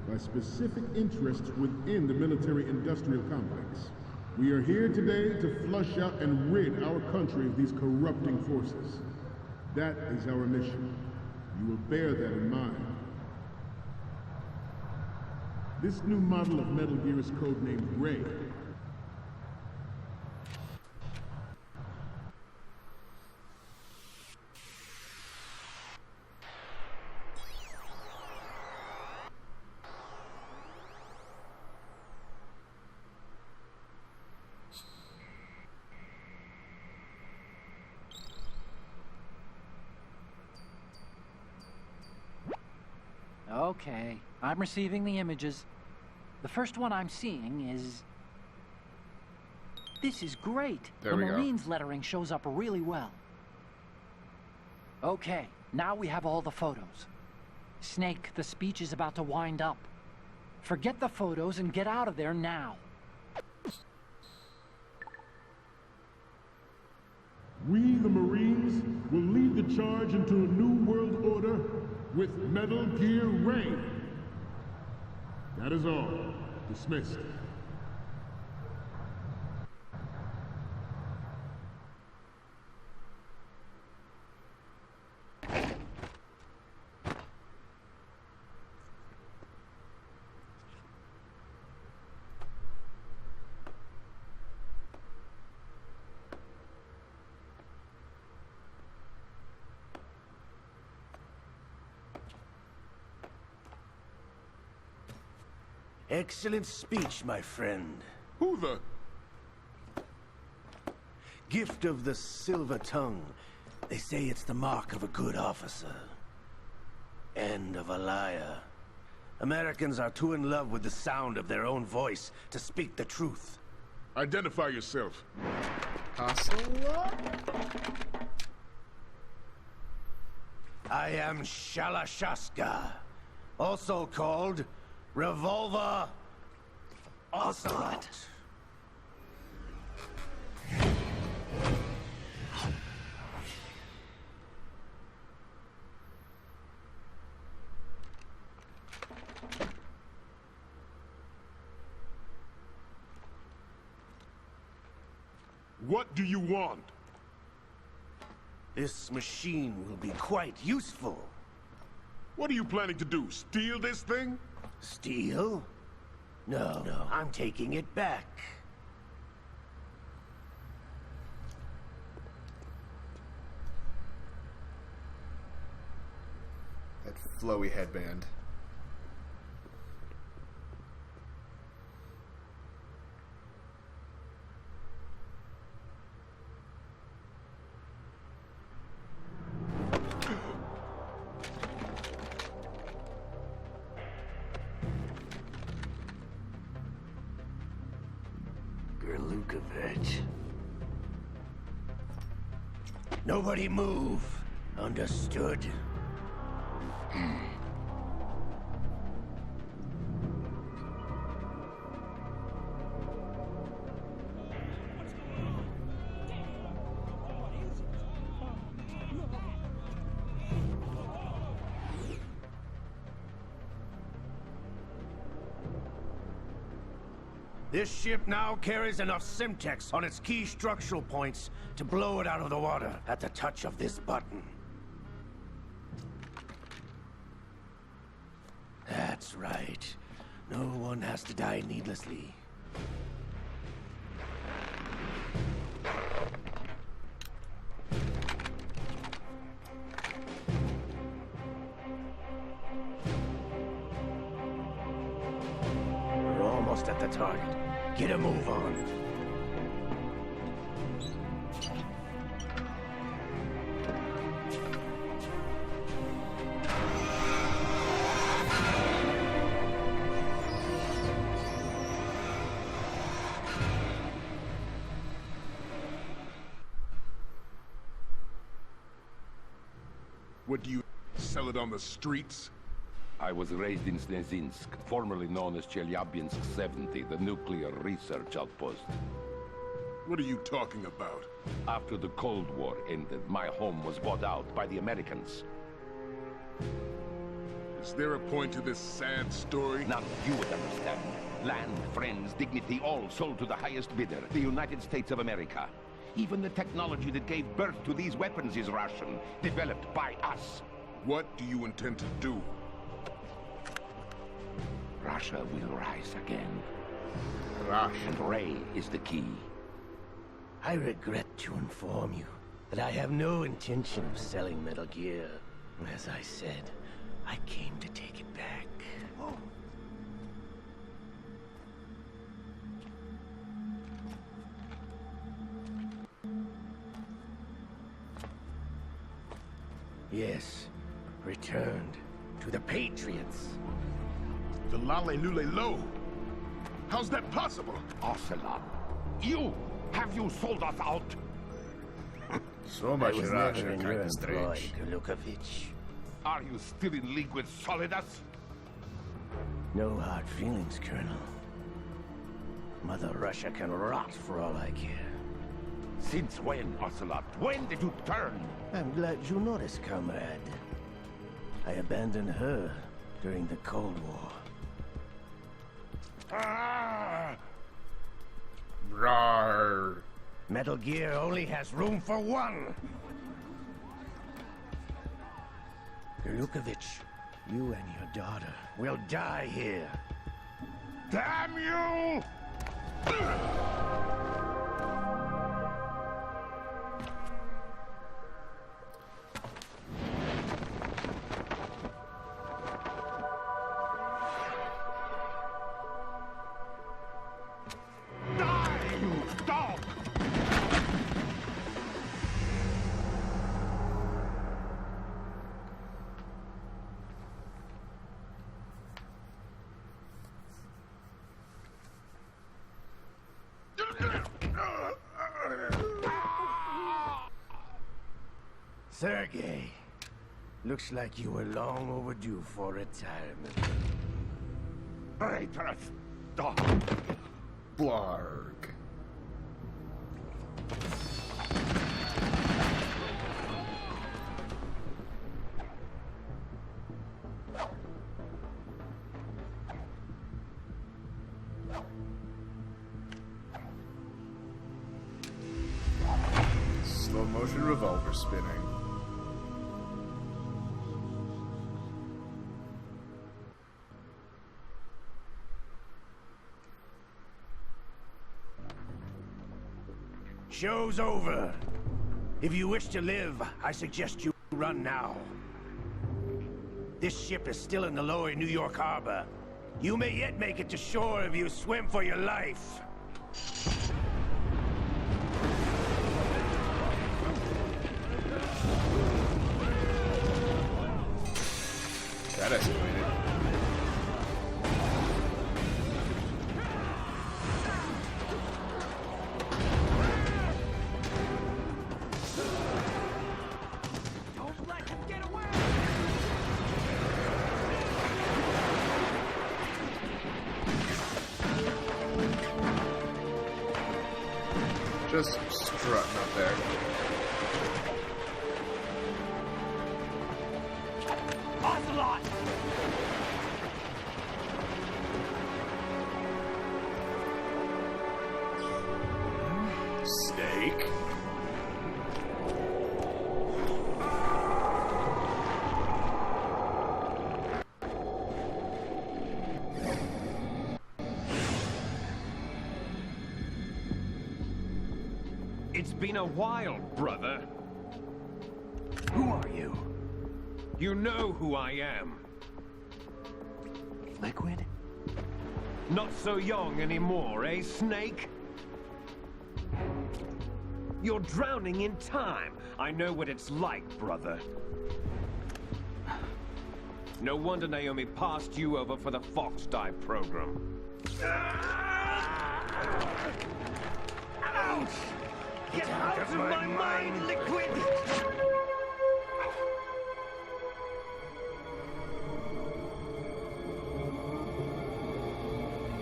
by specific interests within the military-industrial complex. We are here today to flush out and rid our country of these corrupting forces. That is our mission. You will bear that in mind. This new model of Metal Gear is codenamed Ray. Okay, I'm receiving the images. The first one I'm seeing is... This is great. There the we go. Marines lettering shows up really well. Okay, now we have all the photos. Snake, the speech is about to wind up. Forget the photos and get out of there now. We, the Marines, will lead the charge into a new world order with Metal Gear Ray. That is all. Dismissed. Excellent speech, my friend. Who the... Gift of the silver tongue. They say it's the mark of a good officer. And of a liar. Americans are too in love with the sound of their own voice to speak the truth. Identify yourself. Ocelot? I am Shalashaska, also called Revolver Ocelot. What do you want? This machine will be quite useful. What are you planning to do? Steal this thing? Steal? No, I'm taking it back. That flowy headband. Nobody move. Understood? This ship now carries enough Simtex on its key structural points to blow it out of the water at the touch of this button. That's right. No one has to die needlessly. We're almost at the target. Get a move on. What do you sell it on the streets? I was raised in Snezinsk, formerly known as Chelyabinsk 70, the nuclear research outpost. What are you talking about? After the Cold War ended, my home was bought out by the Americans. Is there a point to this sad story? None you would understand. Land, friends, dignity, all sold to the highest bidder, the United States of America. Even the technology that gave birth to these weapons is Russian, developed by us. What do you intend to do? Russia will rise again. Gosh. And Ray is the key. I regret to inform you that I have no intention of selling Metal Gear. As I said, I came to take it back. Yes, returned to the Patriots. The Lale Nule Lo? How's that possible? Ocelot, have you sold us out? So I much was Russia, never in kind your of strange. employ, Lukovich. Are you still in league with Solidus? No hard feelings, Colonel. Mother Russia can rot for all I care. Since when, Ocelot? When did you turn? I'm glad you noticed, comrade. I abandoned her during the Cold War. Rawr. Metal Gear only has room for one! Lukovich, you and your daughter will die here. Damn you! Sergei, looks like you were long overdue for retirement. Traitorous dog! Blarg. Slow motion revolver spinning. Show's over. If you wish to live, I suggest you run now. This ship is still in the lower New York harbor. You may yet make it to shore if you swim for your life. That escalated. Don't let him get away! Just strutting up there. Ocelot! Snake. It's been a while, brother. Who are you? You know who I am. Liquid? Not so young anymore, eh, Snake? You're drowning in time. I know what it's like, brother. No wonder Naomi passed you over for the Fox Die program. Ouch! Get out of my mind, Liquid!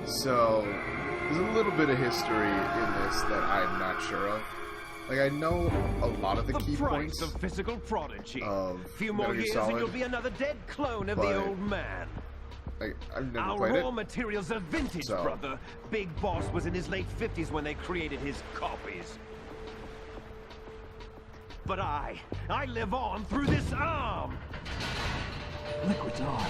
So, there's a little bit of history in this that I'm not sure of. Like, I know a lot of the key price points of physical prodigy. of Few more Metal Gear years Solid, and you'll be another dead clone of but- the old man. I've never Our played raw it. materials are vintage, So- brother. Big Boss was in his late 50s when they created his copies. But I live on through this arm. Liquid's on.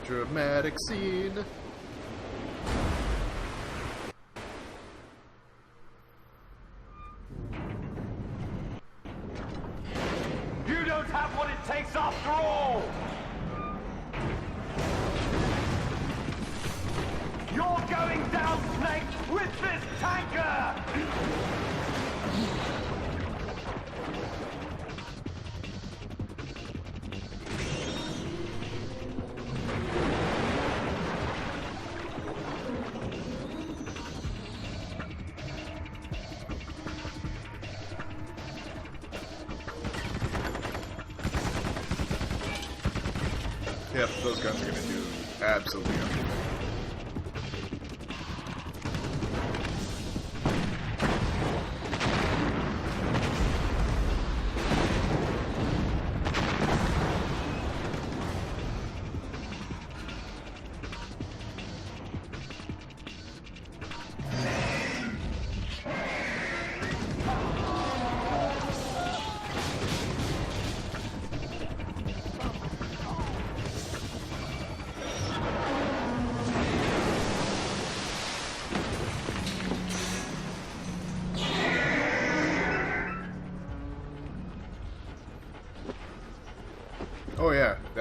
Dramatic scene. You don't have what it takes after all! You're going down, Snake, with this tanker! Yep, those guns are gonna do absolutely everything.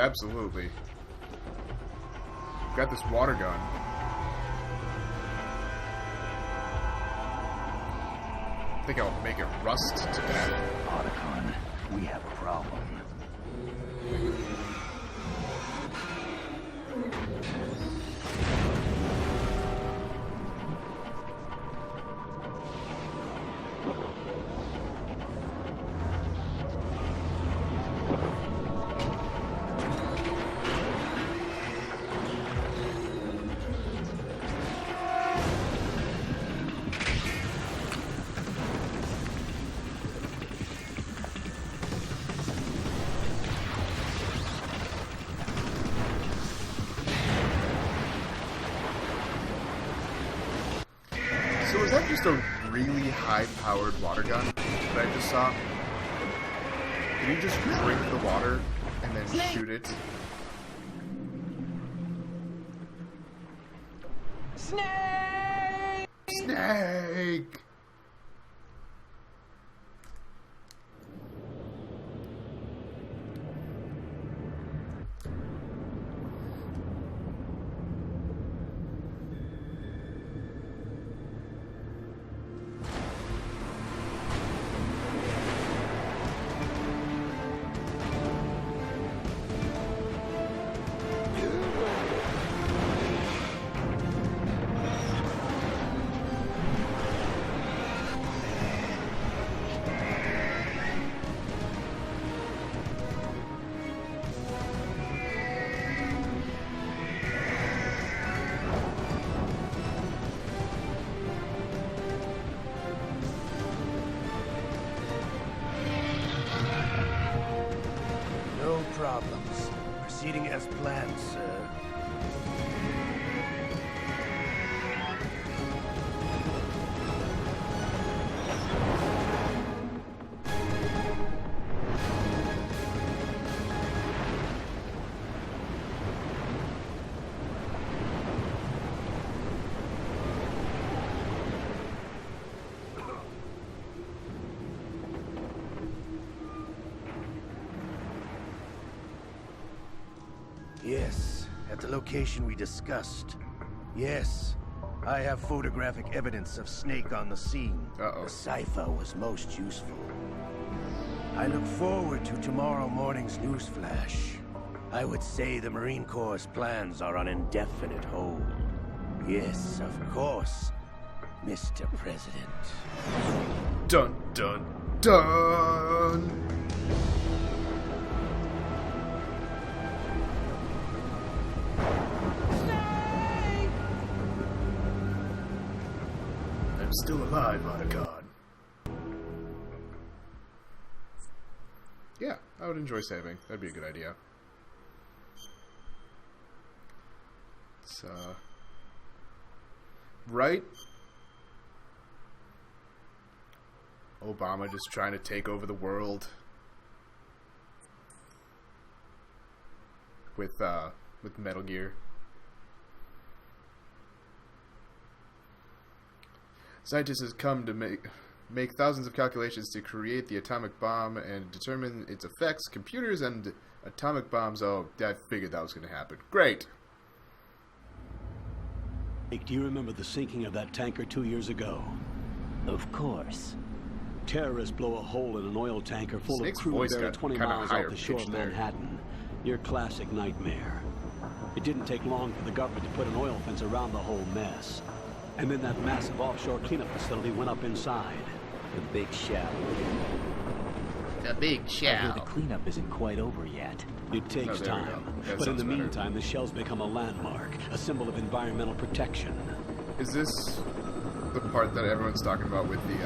absolutely. Got this water gun. I think I'll make it rust to death. Otacon, we have a problem. So is that just a really high-powered water gun that I just saw? Can you just drink the water and then shoot it? Snake! Snake! No problems. Proceeding as planned, sir. Yes, at the location we discussed. Yes, I have photographic evidence of Snake on the scene. Uh-oh. The cipher was most useful. I look forward to tomorrow morning's newsflash. I would say the Marine Corps' plans are on indefinite hold. Yes, of course, Mr. President. Dun dun dun! I'm still alive, Otacon. Yeah, I would enjoy saving. That'd be a good idea. It's, right? Obama just trying to take over the world. With Metal Gear. Scientists has come to make thousands of calculations to create the atomic bomb and determine its effects. Computers and atomic bombs. Oh, I figured that was going to happen. Great. Do you remember the sinking of that tanker 2 years ago? Of course. Terrorists blow a hole in an oil tanker full Snake's of crude voice buried got 20 kinda miles higher off the shore of pitched there. Manhattan. Your classic nightmare. It didn't take long for the government to put an oil fence around the whole mess. And then that massive offshore cleanup facility went up inside. The big shell. The big Although the cleanup isn't quite over yet. It takes there we go. time. That But in sounds the better. meantime, the shell's become a landmark, a symbol of environmental protection. Is this the part that everyone's talking about with the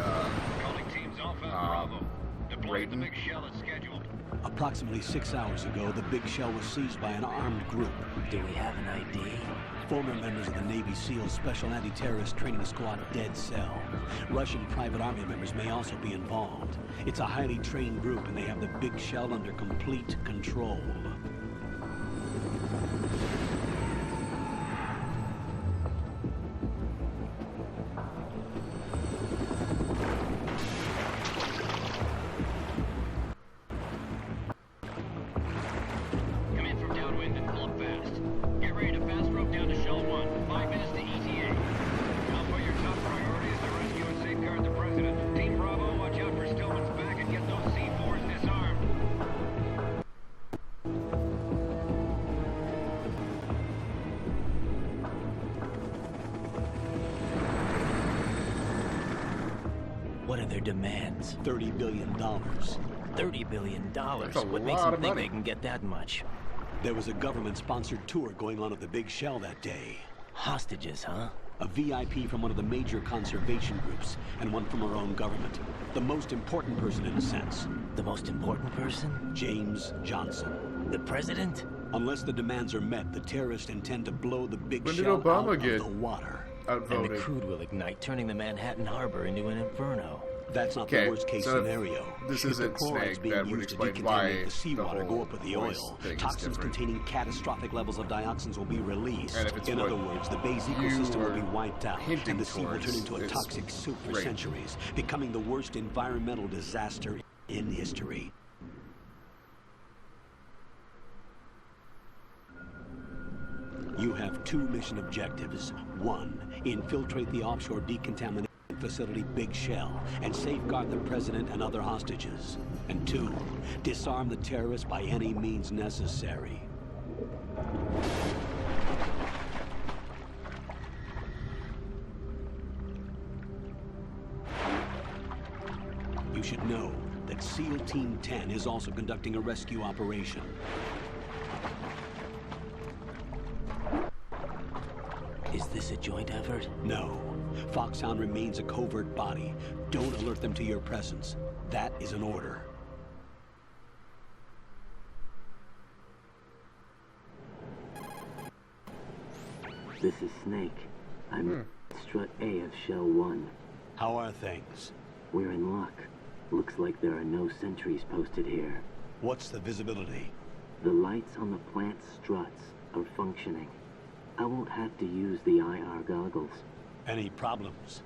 Calling teams Alpha and Bravo. Deploying the Raiden? big shell as scheduled. Approximately 6 hours ago, the big shell was seized by an armed group. Do we have an ID? Former members of the Navy SEAL Special Anti-Terrorist Training Squad Dead Cell. Russian private army members may also be involved. It's a highly trained group, and they have the big shell under complete control. Come in from What are their demands? $30 billion. $30 billion? That's a What makes lot them of think money. they can get that much? There was a government-sponsored tour going on at the Big Shell that day. Hostages, huh? A VIP from one of the major conservation groups, and one from our own government. The most important person in a sense. The most important person? James Johnson. The president? Unless the demands are met, the terrorists intend to blow the Big When did Shell Obama out get of the water. And outvoted? the crude will ignite, turning the Manhattan Harbor into an inferno. That's not Okay, the worst-case so if scenario. this If isn't the chlorides Snake, being that would used to explain why decontaminate the seawater the go up with the whole voice oil. thing is Toxins different. containing catastrophic levels of dioxins will be released. And if it's In what other words, the Bay's you ecosystem will were be wiped out, hinting and the sea will towards, turn into a it's toxic soup for rape. centuries, becoming the worst environmental disaster in history. You have 2 mission objectives. 1, infiltrate the offshore decontamination facility Big Shell and safeguard the president and other hostages. And 2, disarm the terrorists by any means necessary. You should know that SEAL Team 10 is also conducting a rescue operation. Is this a joint effort? No. Foxhound remains a covert body. Don't alert them to your presence. That is an order. This is Snake. I'm at Strut A of Shell 1. How are things? We're in luck. Looks like there are no sentries posted here. What's the visibility? The lights on the plant struts are functioning. I won't have to use the IR goggles. Any problems?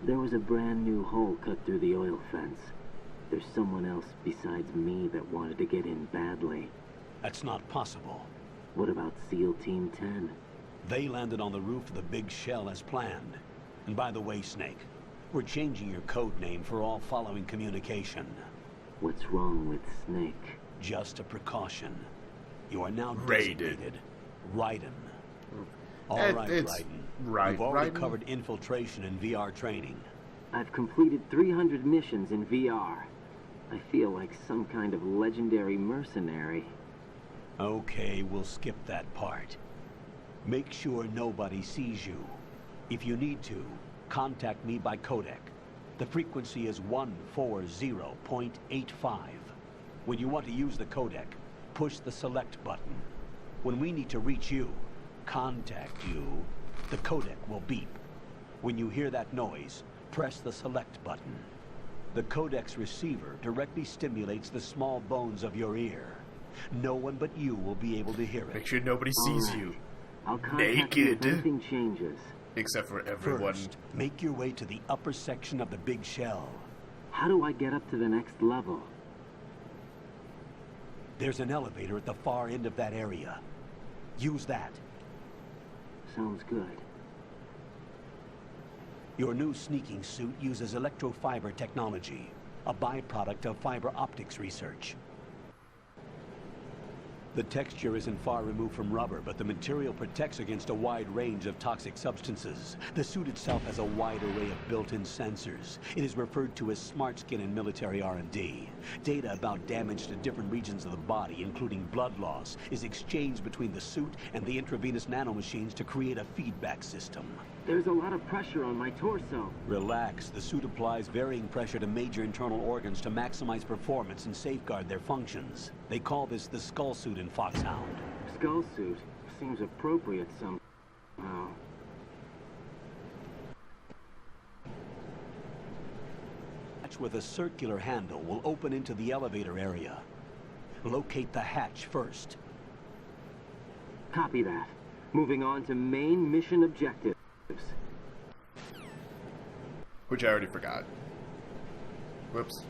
There was a brand new hole cut through the oil fence. There's someone else besides me that wanted to get in badly. That's not possible. What about SEAL Team 10? They landed on the roof of the Big Shell as planned. And by the way, Snake, we're changing your code name for all following communication. What's wrong with Snake? Just a precaution. You are now Raiden. designated Raiden. All right, It's Raiden. You've already Raiden? covered infiltration and VR training. I've completed 300 missions in VR. I feel like some kind of legendary mercenary. Okay, we'll skip that part. Make sure nobody sees you. If you need to, contact me by codec. The frequency is 140.85. When you want to use the codec, push the select button. When we need to reach you, contact you, the codec will beep. When you hear that noise, press the select button. The codec's receiver directly stimulates the small bones of your ear. No one but you will be able to hear it. Make sure nobody sees you. I'll contact you if Naked. anything changes. Except for everyone. First, make your way to the upper section of the Big Shell. How do I get up to the next level? There's an elevator at the far end of that area. Use that. Sounds good. Your new sneaking suit uses electrofiber technology, a byproduct of fiber optics research. The texture isn't far removed from rubber, but the material protects against a wide range of toxic substances. The suit itself has a wide array of built-in sensors. It is referred to as smart skin in military R&D. Data about damage to different regions of the body, including blood loss, is exchanged between the suit and the intravenous nanomachines to create a feedback system. There's a lot of pressure on my torso. Relax. The suit applies varying pressure to major internal organs to maximize performance and safeguard their functions. They call this the skull suit in Foxhound. Skull suit seems appropriate somehow. Hatch with a circular handle will open into the elevator area. Locate the hatch first. Copy that. Moving on to main mission objectives. Which I already forgot. Whoops.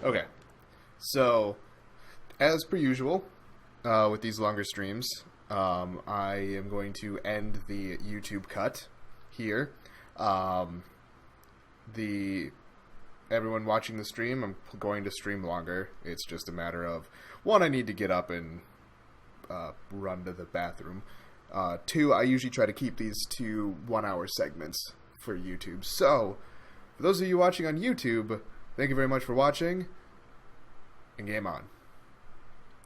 Okay. So, as per usual, with these longer streams, I am going to end the YouTube cut here. Everyone watching the stream, I'm going to stream longer. It's just a matter of, one, I need to get up and run to the bathroom. Two, I usually try to keep these to 1 hour segments for YouTube. So, For those of you watching on YouTube, thank you very much for watching, and game on.